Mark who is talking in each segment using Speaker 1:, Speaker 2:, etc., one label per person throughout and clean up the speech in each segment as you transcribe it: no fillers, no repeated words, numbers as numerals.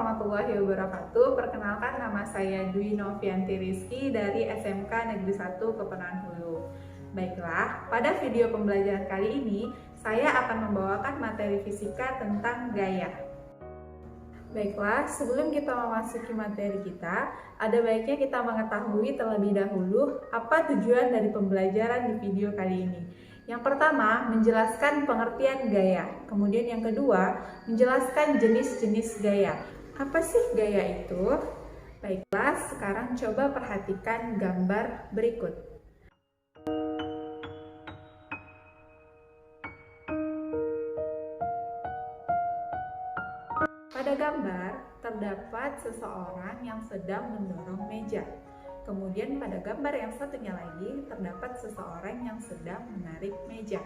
Speaker 1: warahmatullahi wabarakatuh. Perkenalkan, nama saya Dwi Novianti Rizky dari SMK Negeri 1 Kepenan Hulu. Baiklah, pada video pembelajaran kali ini saya akan membawakan materi fisika tentang gaya. Baiklah, sebelum kita memasuki materi kita, ada baiknya kita mengetahui terlebih dahulu apa tujuan dari pembelajaran di video kali ini. Yang pertama, menjelaskan pengertian gaya. Kemudian yang kedua, menjelaskan jenis-jenis gaya. Apa sih gaya itu? Baiklah, sekarang coba perhatikan gambar berikut. Pada gambar, terdapat seseorang yang sedang mendorong meja. Kemudian pada gambar yang satunya lagi, terdapat seseorang yang sedang menarik meja.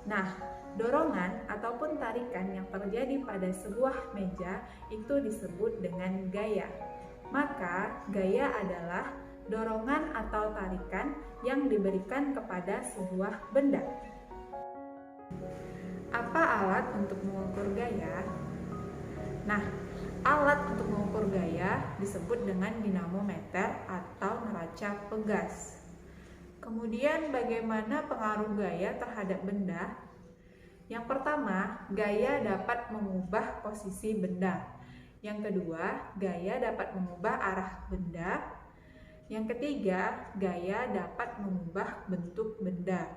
Speaker 1: Nah, dorongan ataupun tarikan yang terjadi pada sebuah meja itu disebut dengan gaya. Maka, gaya adalah dorongan atau tarikan yang diberikan kepada sebuah benda. Apa alat untuk mengukur gaya? Nah, alat untuk mengukur gaya disebut dengan dinamometer atau neraca pegas. Kemudian bagaimana pengaruh gaya terhadap benda? Yang pertama, gaya dapat mengubah posisi benda. Yang kedua, gaya dapat mengubah arah benda. Yang ketiga, gaya dapat mengubah bentuk benda.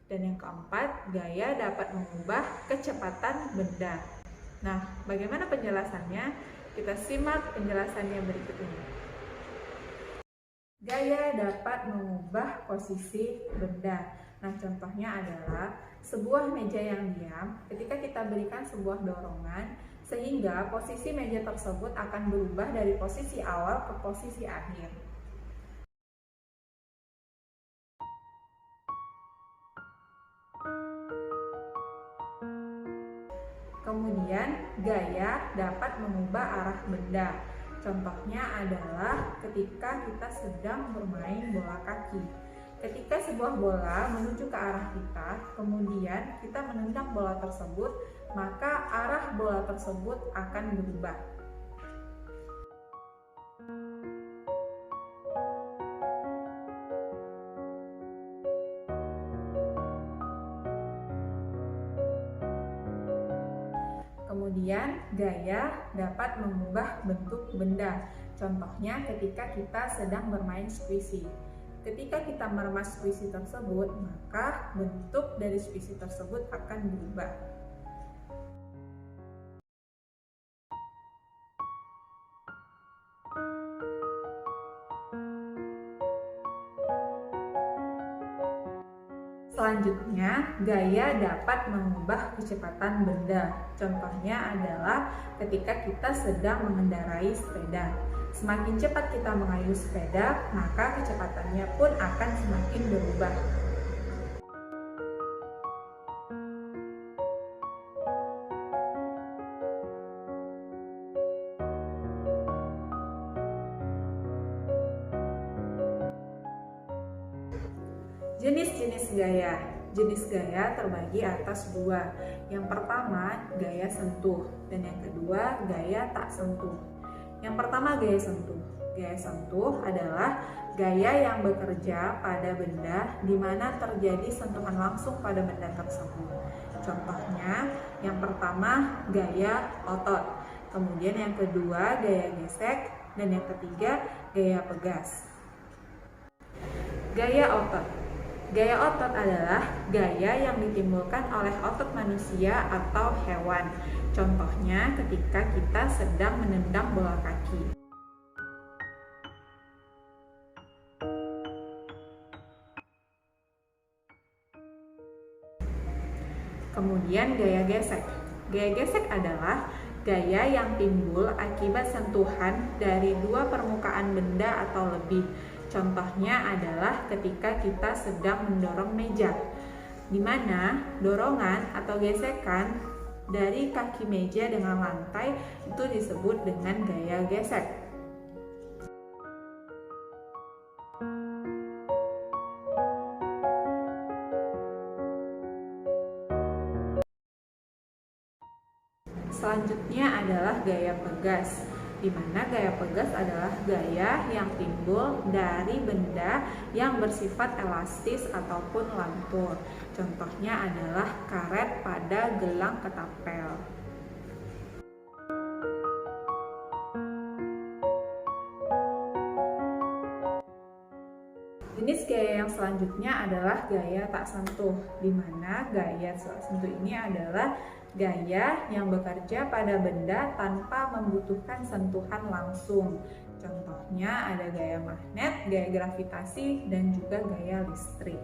Speaker 1: Dan yang keempat, gaya dapat mengubah kecepatan benda. Nah, bagaimana penjelasannya? Kita simak penjelasannya berikut ini. Gaya dapat mengubah posisi benda. Nah, contohnya adalah sebuah meja yang diam. Ketika kita berikan sebuah dorongan, sehingga posisi meja tersebut akan berubah dari posisi awal ke posisi akhir. Kemudian, gaya dapat mengubah arah benda. Contohnya adalah ketika kita sedang bermain bola kaki. Ketika sebuah bola menuju ke arah kita, kemudian kita menendang bola tersebut, maka arah bola tersebut akan berubah. Kemudian, gaya dapat mengubah bentuk benda. Contohnya ketika kita sedang bermain squishy. Ketika kita meremas squishy tersebut, maka bentuk dari squishy tersebut akan berubah. Selanjutnya, gaya dapat mengubah kecepatan benda. Contohnya adalah ketika kita sedang mengendarai sepeda. Semakin cepat kita mengayuh sepeda, maka kecepatannya pun akan semakin berubah. Jenis-jenis gaya. Jenis gaya terbagi atas dua. Yang pertama, gaya sentuh, dan yang kedua, gaya tak sentuh. Yang pertama, gaya sentuh. Gaya sentuh adalah gaya yang bekerja pada benda di mana terjadi sentuhan langsung pada benda tersebut. Contohnya, yang pertama, gaya otot. Kemudian yang kedua, gaya gesek, dan yang ketiga, gaya pegas. Gaya otot. Gaya otot adalah gaya yang ditimbulkan oleh otot manusia atau hewan. Contohnya ketika kita sedang menendang bola kaki. Kemudian gaya gesek. Gaya gesek adalah gaya yang timbul akibat sentuhan dari dua permukaan benda atau lebih. Contohnya adalah ketika kita sedang mendorong meja, di mana dorongan atau gesekan dari kaki meja dengan lantai itu disebut dengan gaya gesek. Selanjutnya adalah gaya pegas. pegas, di mana gaya pegas adalah gaya yang timbul dari benda yang bersifat elastis ataupun lentur. Contohnya adalah karet pada gelang ketapel. Jenis gaya yang selanjutnya adalah gaya tak sentuh, di mana gaya tak sentuh ini adalah gaya yang bekerja pada benda tanpa membutuhkan sentuhan langsung. Contohnya ada gaya magnet, gaya gravitasi, dan juga gaya listrik.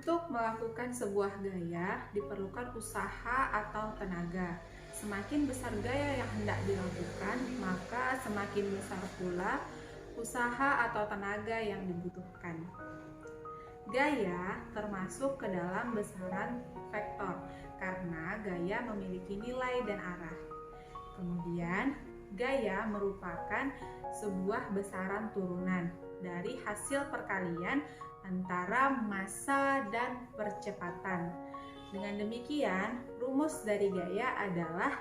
Speaker 1: Untuk melakukan sebuah gaya diperlukan usaha atau tenaga. Semakin besar gaya yang hendak dilakukan, maka semakin besar pula usaha atau tenaga yang dibutuhkan. Gaya termasuk ke dalam besaran vektor karena gaya memiliki nilai dan arah. Kemudian, gaya merupakan sebuah besaran turunan dari hasil perkalian antara massa dan percepatan. Dengan demikian, rumus dari gaya adalah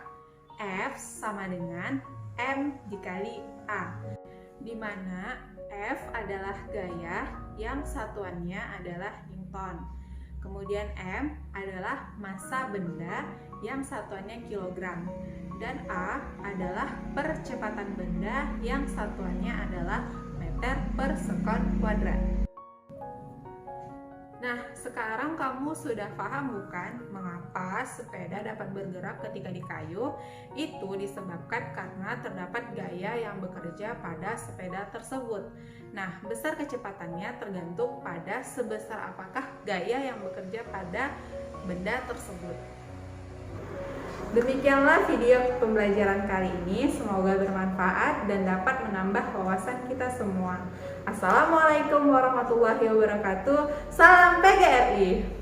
Speaker 1: F sama dengan M dikali A, di mana F adalah gaya yang satuannya adalah Newton. Kemudian M adalah massa benda yang satuannya kilogram. Dan A adalah percepatan benda yang satuannya adalah meter per sekon kuadrat. Nah, sekarang kamu sudah paham bukan mengapa sepeda dapat bergerak ketika dikayuh? Itu disebabkan karena terdapat gaya yang bekerja pada sepeda tersebut. Nah, besar kecepatannya tergantung pada sebesar apakah gaya yang bekerja pada benda tersebut. Demikianlah video pembelajaran kali ini, semoga bermanfaat dan dapat menambah wawasan kita semua. Assalamualaikum warahmatullahi wabarakatuh. Salam PGRI.